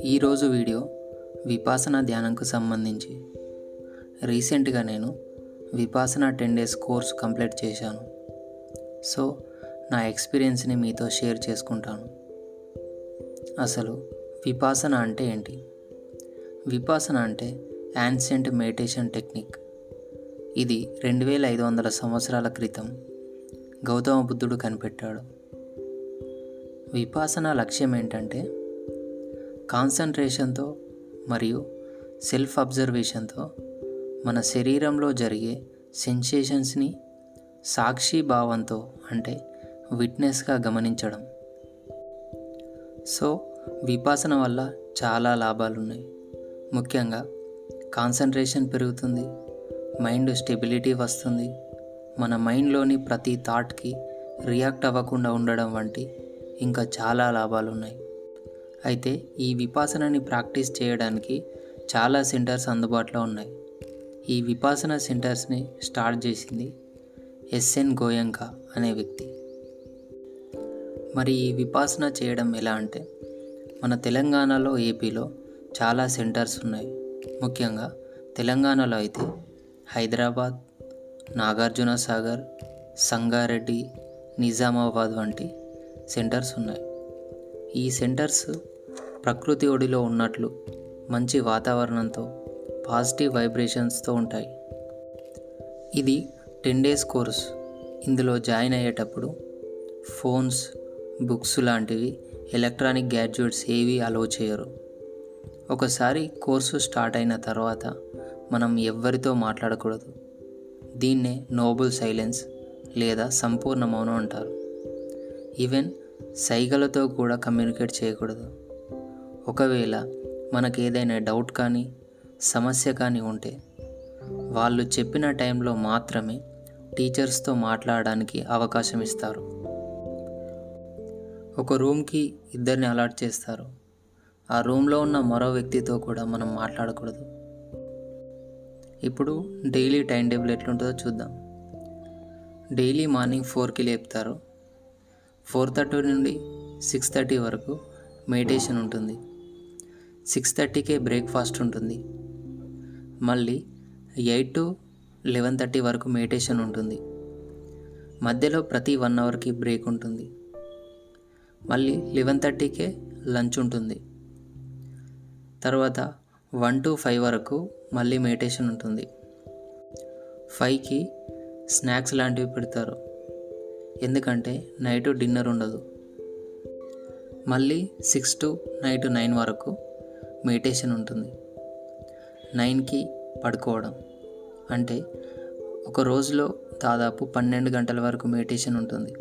ఈరోజు వీడియో విపాసన ధ్యానంకు సంబంధించి. రీసెంట్గా నేను విపాసన 10 days కోర్స్ కంప్లీట్ చేశాను. సో నా ఎక్స్పీరియన్స్ని మీతో షేర్ చేసుకుంటాను. అసలు విపాసన అంటే ఏంటి? విపాసన అంటే యాన్షియంట్ మెడిటేషన్ టెక్నిక్. ఇది 2500 సంవత్సరాల క్రితం గౌతమ బుద్ధుడు కనిపెట్టాడు. విపాసన లక్ష్యం ఏంటంటే కాన్సంట్రేషన్తో మరియు సెల్ఫ్ అబ్జర్వేషన్తో మన శరీరంలో జరిగే సెన్సేషన్స్ని సాక్షి భావంతో అంటే విట్నెస్గా గమనించడం. సో విపాసన వల్ల చాలా లాభాలు ఉన్నాయి. ముఖ్యంగా కాన్సంట్రేషన్ పెరుగుతుంది, మైండ్ స్టెబిలిటీ వస్తుంది, మన మైండ్లోని ప్రతి థాట్కి రియాక్ట్ అవ్వకుండా ఉండడం వంటి ఇంకా చాలా లాభాలు ఉన్నాయి. అయితే ఈ విపాసనని ప్రాక్టీస్ చేయడానికి చాలా సెంటర్స్ అందుబాటులో ఉన్నాయి. ఈ విపాసన సెంటర్స్ని స్టార్ట్ చేసింది ఎస్ఎన్ గోయంకా అనే వ్యక్తి. మరి ఈ విపాసన చేయడం ఎలా అంటే మన తెలంగాణలో, ఏపీలో చాలా సెంటర్స్ ఉన్నాయి. ముఖ్యంగా తెలంగాణలో అయితే హైదరాబాద్, నాగార్జున సాగర్, సంగారెడ్డి, నిజామాబాద్ వంటి సెంటర్స్ ఉన్నాయి. ఈ సెంటర్స్ ప్రకృతి ఒడిలో ఉన్నట్లు మంచి వాతావరణంతో పాజిటివ్ వైబ్రేషన్స్తో ఉంటాయి. ఇది 10 days కోర్స్. ఇందులో జాయిన్ అయ్యేటప్పుడు ఫోన్స్, బుక్స్ లాంటివి ఎలక్ట్రానిక్ గ్యాడ్జెట్స్ ఏవి అలో చేయరు. ఒకసారి కోర్సు స్టార్ట్ అయిన తర్వాత మనం ఎవ్వరితో మాట్లాడకూడదు. దీన్నే నోబుల్ సైలెన్స్ లేదా సంపూర్ణ మౌనం అంటారు. ఈవెన్ సైగలతో కూడా కమ్యూనికేట్ చేయకూడదు. ఒకవేళ మనకు ఏదైనా డౌట్ కానీ సమస్య కానీ ఉంటే వాళ్ళు చెప్పిన టైంలో మాత్రమే టీచర్స్తో మాట్లాడడానికి అవకాశం ఇస్తారు. ఒక రూమ్కి 2 అలాట్ చేస్తారు. ఆ రూమ్లో ఉన్న మరో వ్యక్తితో కూడా మనం మాట్లాడకూడదు. ఇప్పుడు డైలీ టైం టేబుల్ ఎట్లుంటుందో చూద్దాం. డైలీ మార్నింగ్ 4కి లేపుతారు. 4:30 నుండి 6:30 వరకు మెడిటేషన్ ఉంటుంది. 6:30కే బ్రేక్ఫాస్ట్ ఉంటుంది. మళ్ళీ 8 to 11:30 వరకు మెడిటేషన్ ఉంటుంది. మధ్యలో ప్రతి 1 అవర్కి బ్రేక్ ఉంటుంది. మళ్ళీ 11:30కే లంచ్ ఉంటుంది. తర్వాత 1 to 5 వరకు మళ్ళీ మెడిటేషన్ ఉంటుంది. 5కి స్నాక్స్ లాంటివి పెడతారు, ఎందుకంటే నైట్ డిన్నర్ ఉండదు. మళ్ళీ 6 to నైట్ 9 వరకు మెడిటేషన్ ఉంటుంది. 9కి పడుకోవడం. అంటే ఒక రోజులో దాదాపు 12 గంటల వరకు మెడిటేషన్ ఉంటుంది.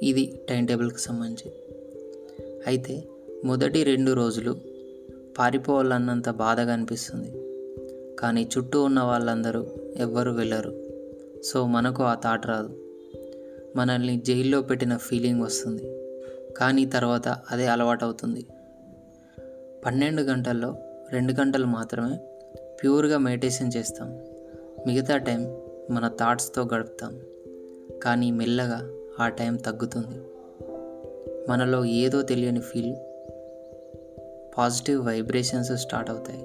ఇది టైం టేబుల్కి సంబంధించి. అయితే మొదటి 2 రోజులు పారిపోవాలన్నంత బాధగా అనిపిస్తుంది, కానీ చుట్టూ ఉన్న వాళ్ళందరూ ఎవ్వరూ వెళ్ళరు. సో మనకు ఆ థాట్ రాదు. మనల్ని జైల్లో పెట్టిన ఫీలింగ్ వస్తుంది, కానీ తర్వాత అదే అలవాటు అవుతుంది. 12 గంటల్లో 2 గంటలు మాత్రమే ప్యూర్గా మెడిటేషన్ చేస్తాం. మిగతా టైం మన థాట్స్తో గడుపుతాం. కానీ మెల్లగా ఆ టైం తగ్గుతుంది. మనలో ఏదో తెలియని ఫీల్, పాజిటివ్ వైబ్రేషన్స్ స్టార్ట్ అవుతాయి.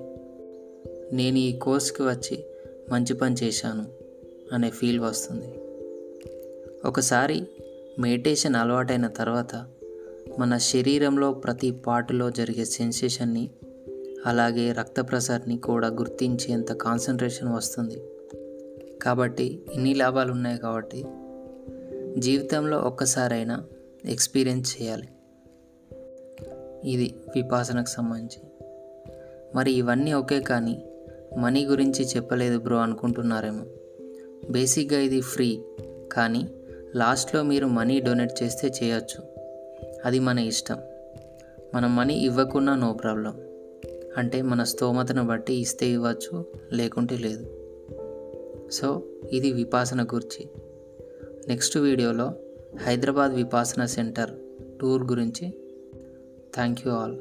నేను ఈ కోర్స్కి వచ్చి మంచి పని చేశాను అనే ఫీల్ వస్తుంది. ఒకసారి మెడిటేషన్ అలవాటైన తర్వాత మన శరీరంలో ప్రతి పార్టులో జరిగే సెన్సేషన్ని, అలాగే రక్త ప్రసరణని కూడా గుర్తించేంత కాన్సంట్రేషన్ వస్తుంది. కాబట్టి ఇన్ని లాభాలు ఉన్నాయి. కాబట్టి జీవితంలో ఒక్కసారైనా ఎక్స్పీరియన్స్ చేయాలి. ఇది విపాసనకు సంబంధించి. మరి ఇవన్నీ ఓకే, కానీ మనీ గురించి చెప్పలేదు బ్రో అనుకుంటున్నారేమో. బేసిక్గా ఇది ఫ్రీ, కానీ లాస్ట్లో మీరు మనీ డొనేట్ చేస్తే చేయొచ్చు. అది మన ఇష్టం. మనం మనీ ఇవ్వకున్నా నో ప్రాబ్లం. అంటే మన స్తోమతను బట్టి ఇస్తే ఇవ్వచ్చు, లేకుంటే లేదు. సో ఇది విపాసన గురించి. నెక్స్ట్ వీడియోలో హైదరాబాద్ విపాసన సెంటర్ టూర్ గురించి. Thank you all.